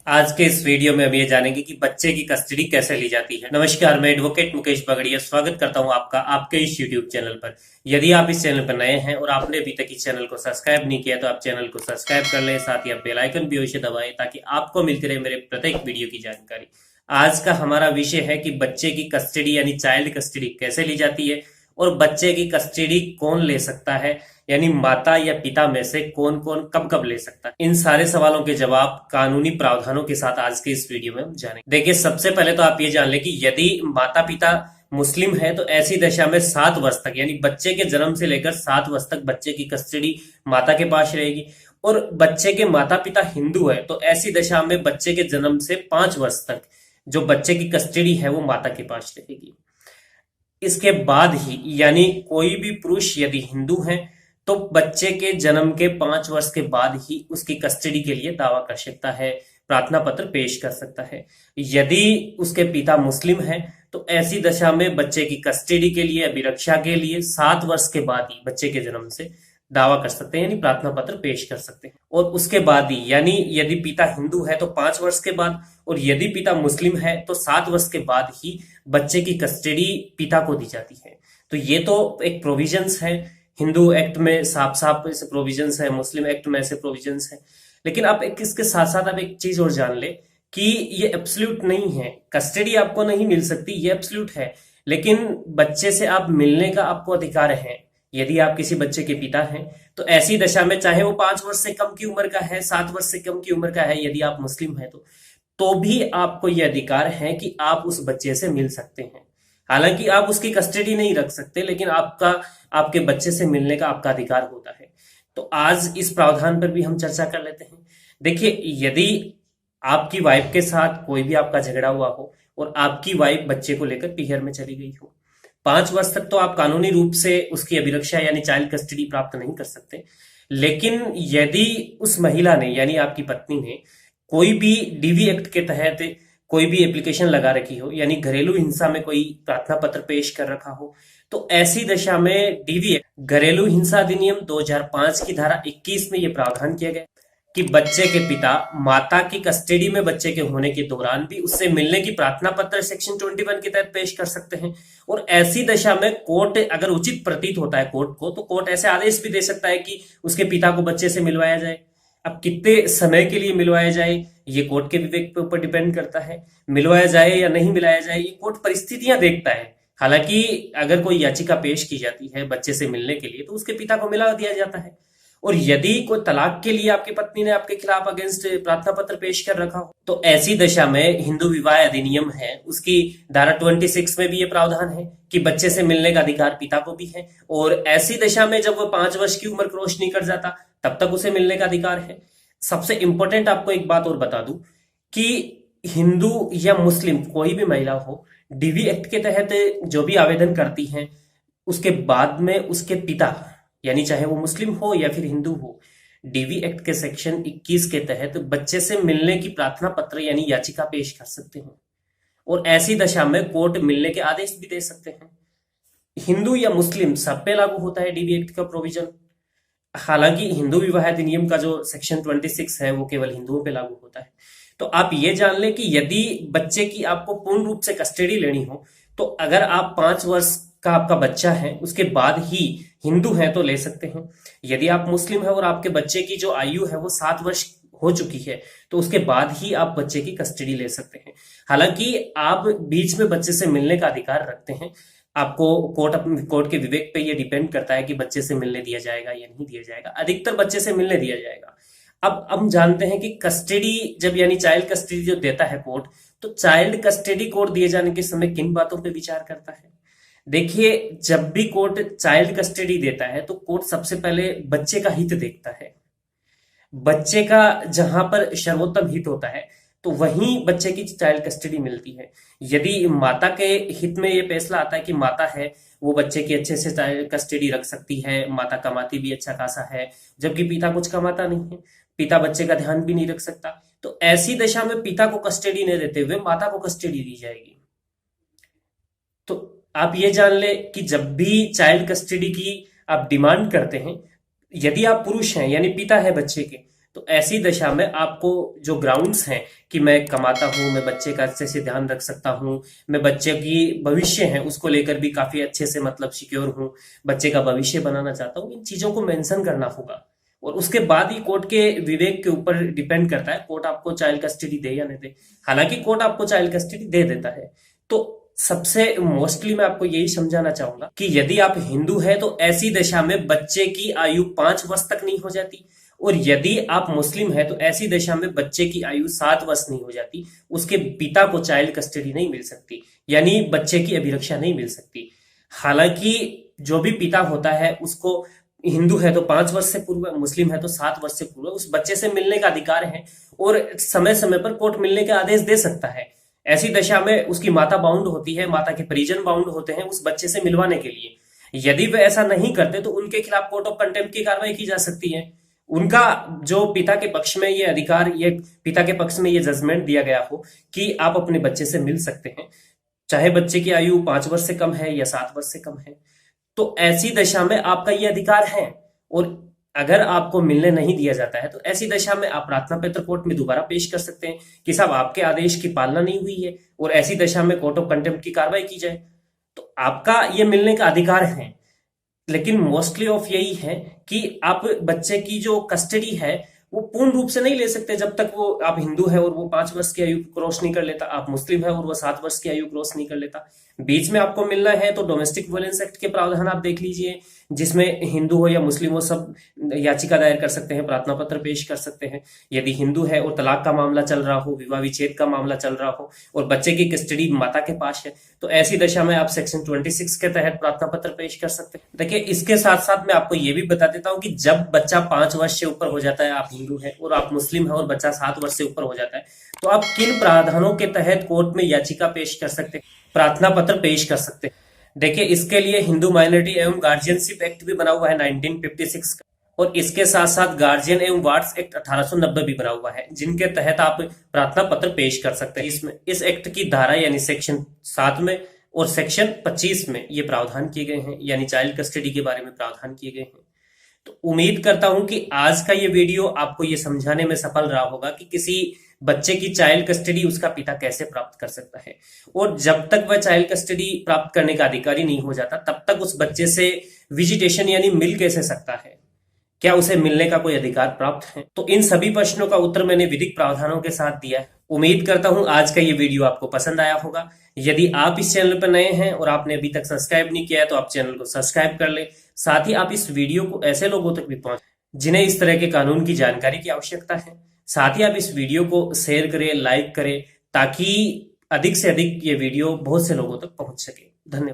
आज के इस वीडियो में हम ये जानेंगे कि बच्चे की कस्टडी कैसे ली जाती है। नमस्कार, मैं एडवोकेट मुकेश बगड़िया स्वागत करता हूं आपका आपके इस यूट्यूब चैनल पर। यदि आप इस चैनल पर नए हैं और आपने अभी तक इस चैनल को सब्सक्राइब नहीं किया तो आप चैनल को सब्सक्राइब कर लें, साथ ही आप बेल आइकन भी अवश्य दबाएं ताकि आपको मिलती रहे मेरे प्रत्येक वीडियो की जानकारी। आज का हमारा विषय है कि बच्चे की कस्टडी यानी चाइल्ड कस्टडी कैसे ली जाती है और बच्चे की कस्टडी कौन ले सकता है, यानी माता या पिता में से कौन कौन कब कब ले सकता है। इन सारे सवालों के जवाब कानूनी प्रावधानों के साथ आज के इस वीडियो में हम जानेंगे। देखिए, सबसे पहले तो आप ये जान लें कि यदि माता पिता मुस्लिम है तो ऐसी दशा में 7 वर्ष तक, यानी बच्चे के जन्म से लेकर 7 वर्ष तक बच्चे की कस्टडी माता के पास रहेगी। और बच्चे के माता पिता हिंदू है तो ऐसी दशा में बच्चे के जन्म से 5 वर्ष तक जो बच्चे की कस्टडी है वो माता के पास रहेगी। इसके बाद ही यानी कोई भी पुरुष यदि हिंदू है तो बच्चे के जन्म के 5 वर्ष के बाद ही उसकी कस्टडी के लिए दावा कर सकता है, प्रार्थना पत्र पेश कर सकता है। यदि उसके पिता मुस्लिम है तो ऐसी दशा में बच्चे की कस्टडी के लिए, अभिरक्षा के लिए 7 वर्ष के बाद ही बच्चे के जन्म से दावा कर सकते हैं, यानी प्रार्थना पत्र पेश कर सकते हैं। और उसके बाद ही यानी यदि पिता हिंदू है तो 5 वर्ष के बाद, और यदि पिता मुस्लिम है तो 7 वर्ष के बाद ही बच्चे की कस्टडी पिता को दी जाती है। तो ये तो एक प्रोविजंस है, हिंदू एक्ट में साफ साफ ऐसे प्रोविजंस है, मुस्लिम एक्ट में ऐसे प्रोविजंस है। लेकिन आप एक इसके साथ साथ आप एक चीज और जान ले कि ये एब्सोल्यूट नहीं है, कस्टडी आपको नहीं मिल सकती, ये एब्सोल्यूट है। लेकिन बच्चे से आप मिलने का आपको अधिकार है। यदि आप किसी बच्चे के पिता हैं तो ऐसी दशा में, चाहे वो 5 वर्ष से कम की उम्र का है, 7 वर्ष से कम की उम्र का है, यदि आप मुस्लिम है तो भी आपको यह अधिकार है कि आप उस बच्चे से मिल सकते हैं। हालांकि आप उसकी कस्टडी नहीं रख सकते, लेकिन आपके बच्चे से मिलने का आपका अधिकार होता है। तो आज इस प्रावधान पर भी हम चर्चा कर लेते हैं। देखिए, यदि आपकी वाइफ के साथ कोई भी आपका झगड़ा हुआ हो और आपकी वाइफ बच्चे को लेकर पीहर में चली गई हो, 5 वर्ष तक तो आप कानूनी रूप से उसकी अभिरक्षा यानी चाइल्ड कस्टडी प्राप्त नहीं कर सकते। लेकिन यदि उस महिला ने यानी आपकी पत्नी ने कोई भी डीवी एक्ट के तहत कोई भी एप्लीकेशन लगा रखी हो, यानी घरेलू हिंसा में कोई प्रार्थना पत्र पेश कर रखा हो, तो ऐसी दशा में डीवी एक्ट, घरेलू हिंसा अधिनियम 2005 की धारा 21 में यह प्रावधान किया गया कि बच्चे के पिता माता की कस्टडी में बच्चे के होने के दौरान भी उससे मिलने की प्रार्थना पत्र सेक्शन 21 के तहत पेश कर सकते हैं। और ऐसी दशा में कोर्ट अगर उचित प्रतीत होता है कोर्ट को, तो कोर्ट ऐसे आदेश भी दे सकता है कि उसके पिता को बच्चे से मिलवाया जाए। अब कितने समय के लिए मिलवाया जाए ये कोर्ट के विवेक के ऊपर डिपेंड करता है। मिलवाया जाए या नहीं मिलाया जाए ये कोर्ट परिस्थितियां देखता है। हालांकि अगर कोई याचिका पेश की जाती है बच्चे से मिलने के लिए तो उसके पिता को मिला दिया जाता है। और यदि कोई तलाक के लिए आपकी पत्नी ने आपके खिलाफ अगेंस्ट प्रार्थना पत्र पेश कर रखा हो तो ऐसी दशा में हिंदू विवाह अधिनियम है उसकी धारा 26 में भी ये प्रावधान है कि बच्चे से मिलने का अधिकार पिता को भी है। और ऐसी दशा में जब वो 5 वर्ष की उम्र क्रॉस नहीं कर जाता तब तक उसे मिलने का अधिकार है। सबसे इंपॉर्टेंट आपको एक बात और बता दूं कि हिंदू या मुस्लिम कोई भी महिला हो, डीवी एक्ट के तहत जो भी आवेदन करती हैं उसके बाद में उसके पिता, यानी चाहे वो मुस्लिम हो या फिर हिंदू हो, डीवी एक्ट के सेक्शन 21 के तहत बच्चे से मिलने की प्रार्थना पत्र यानी याचिका पेश कर सकते हैं। और ऐसी दशा में कोर्ट मिलने के आदेश भी दे सकते हैं। हिंदू या मुस्लिम सब पे लागू होता है डीवी एक्ट का प्रोविजन। हालांकि हिंदू विवाह अधिनियम का जो सेक्शन 26 है वो केवल हिंदुओं पे लागू होता है। तो आप ये जान लें कि यदि बच्चे की आपको पूर्ण रूप से कस्टडी लेनी हो तो अगर आप 5 वर्ष का आपका बच्चा है उसके बाद ही हिंदू है तो ले सकते हैं। यदि आप मुस्लिम है और आपके बच्चे की जो आयु है वो 7 वर्ष हो चुकी है तो उसके बाद ही आप बच्चे की कस्टडी ले सकते हैं। हालांकि आप बीच में बच्चे से मिलने का अधिकार रखते हैं। आपको कोर्ट के विवेक पे ये डिपेंड करता है कि बच्चे से मिलने दिया जाएगा या नहीं दिया जाएगा। अधिकतर बच्चे से मिलने दिया जाएगा। अब हम जानते हैं कि कस्टडी जब यानी चाइल्ड कस्टडी जो देता है कोर्ट, तो चाइल्ड कस्टडी कोर्ट दिए जाने के समय किन बातों पे विचार करता है। देखिए, जब भी कोर्ट चाइल्ड कस्टडी देता है तो कोर्ट सबसे पहले बच्चे का हित देखता है। बच्चे का जहां पर सर्वोत्तम हित होता है तो वहीं बच्चे की चाइल्ड कस्टडी मिलती है। यदि माता के हित में ये फैसला आता है कि माता है वो बच्चे की अच्छे से चाइल्ड कस्टडी रख सकती है, माता कमाती भी अच्छा खासा है, जबकि पिता कुछ कमाता नहीं है, पिता बच्चे का ध्यान भी नहीं रख सकता, तो ऐसी दशा में पिता को कस्टडी नहीं देते हुए माता को कस्टडी दी जाएगी। तो आप ये जान ले कि जब भी चाइल्ड कस्टडी की आप डिमांड करते हैं, यदि आप पुरुष हैं यानी पिता है बच्चे के, तो ऐसी दशा में आपको जो ग्राउंड्स हैं कि मैं कमाता हूं, मैं बच्चे का अच्छे से ध्यान रख सकता हूं, मैं बच्चे की भविष्य है उसको लेकर भी काफी अच्छे से मतलब सिक्योर हूं, बच्चे का भविष्य बनाना चाहता हूं, इन चीजों को मेंशन करना होगा। और उसके बाद ही कोर्ट के विवेक के ऊपर डिपेंड करता है कोर्ट आपको चाइल्ड कस्टडी दे या नहीं दे। हालांकि कोर्ट आपको चाइल्ड कस्टडी दे देता है। तो सबसे मोस्टली मैं आपको यही समझाना चाहूंगा कि यदि आप हिंदू है तो ऐसी दशा में बच्चे की आयु 5 वर्ष तक नहीं हो जाती, और यदि आप मुस्लिम है तो ऐसी दशा में बच्चे की आयु 7 वर्ष नहीं हो जाती, उसके पिता को चाइल्ड कस्टडी नहीं मिल सकती, यानी बच्चे की अभिरक्षा नहीं मिल सकती। हालांकि जो भी पिता होता है उसको हिंदू है तो 5 वर्ष से पूर्व, मुस्लिम है तो 7 वर्ष से पूर्व उस बच्चे से मिलने का अधिकार है, और समय समय पर कोर्ट मिलने के आदेश दे सकता है। ऐसी दशा में उसकी माता बाउंड होती है, माता के परिजन बाउंड होते हैं उस बच्चे से मिलवाने के लिए। यदि वे ऐसा नहीं करते तो उनके खिलाफ कोर्ट ऑफ कंटेम्प्ट की कार्रवाई की जा सकती है। उनका जो पिता के पक्ष में ये अधिकार, ये पिता के पक्ष में ये जजमेंट दिया गया हो कि आप अपने बच्चे से मिल सकते हैं, चाहे बच्चे की आयु 5 वर्ष से कम है या 7 वर्ष से कम है, तो ऐसी दशा में आपका ये अधिकार है। और अगर आपको मिलने नहीं दिया जाता है तो ऐसी दशा में आप प्रार्थना पत्र कोर्ट में दोबारा पेश कर सकते हैं कि साहब आपके आदेश की पालना नहीं हुई है, और ऐसी दशा में कोर्ट ऑफ कंटेम्प्ट की कार्रवाई की जाए। तो आपका ये मिलने का अधिकार है। लेकिन मोस्टली ऑफ यही है कि आप बच्चे की जो कस्टडी है वो पूर्ण रूप से नहीं ले सकते जब तक वो, आप हिंदू है और वो 5 वर्ष की आयु क्रॉस नहीं कर लेता, आप मुस्लिम है और वो 7 वर्ष की आयु क्रॉस नहीं कर लेता। बीच में आपको मिलना है तो डोमेस्टिक वायलेंस एक्ट के प्रावधान आप देख लीजिए, जिसमें हिंदू हो या मुस्लिम हो सब याचिका दायर कर सकते हैं, प्रार्थना पत्र पेश कर सकते हैं। यदि हिंदू है और तलाक का मामला चल रहा हो, विवाह विच्छेद का मामला चल रहा हो और बच्चे की कस्टडी माता के पास है, तो ऐसी दशा में आप सेक्शन 26 के तहत प्रार्थना पत्र पेश कर सकते हैं। देखिए, इसके साथ साथ मैं आपको ये भी बता देता हूँ कि जब बच्चा 5 वर्ष से ऊपर हो जाता है, आप हिंदू है और आप मुस्लिम है और बच्चा 7 वर्ष से ऊपर हो जाता है, तो आप किन प्रावधानों के तहत कोर्ट में याचिका पेश कर सकते हैं, प्रार्थना पत्र पेश कर सकते हैं। देखिए, इसके लिए हिंदू माइनॉरिटी एवं गार्जियनशिप एक्ट भी बना हुआ है 1956 का, और इसके साथ साथ गार्जियन एवं वार्ड्स एक्ट 1890 भी बना हुआ है, जिनके तहत आप प्रार्थना पत्र पेश कर सकते हैं। इसमें इस एक्ट की धारा यानी सेक्शन 7 में और सेक्शन 25 में ये प्रावधान किए गए हैं, यानी चाइल्ड कस्टडी के बारे में प्रावधान किए गए हैं। तो उम्मीद करता हूं कि आज का ये वीडियो आपको ये समझाने में सफल रहा होगा कि किसी बच्चे की चाइल्ड कस्टडी उसका पिता कैसे प्राप्त कर सकता है, और जब तक वह चाइल्ड कस्टडी प्राप्त करने का अधिकारी नहीं हो जाता तब तक उस बच्चे से विजिटेशन यानी मिल कैसे सकता है, क्या उसे मिलने का कोई अधिकार प्राप्त है। तो इन सभी प्रश्नों का उत्तर मैंने विधिक प्रावधानों के साथ दिया है। उम्मीद करता हूं आज का ये वीडियो आपको पसंद आया होगा। यदि आप इस चैनल पर नए हैं और आपने अभी तक सब्सक्राइब नहीं किया है तो आप चैनल को सब्सक्राइब कर ले। साथ ही आप इस वीडियो को ऐसे लोगों तक भी पहुंच जिन्हें इस तरह के कानून की जानकारी की आवश्यकता है। साथ ही आप इस वीडियो को शेयर करें, लाइक करें, ताकि अधिक से अधिक ये वीडियो बहुत से लोगों तक पहुंच सके। धन्यवाद।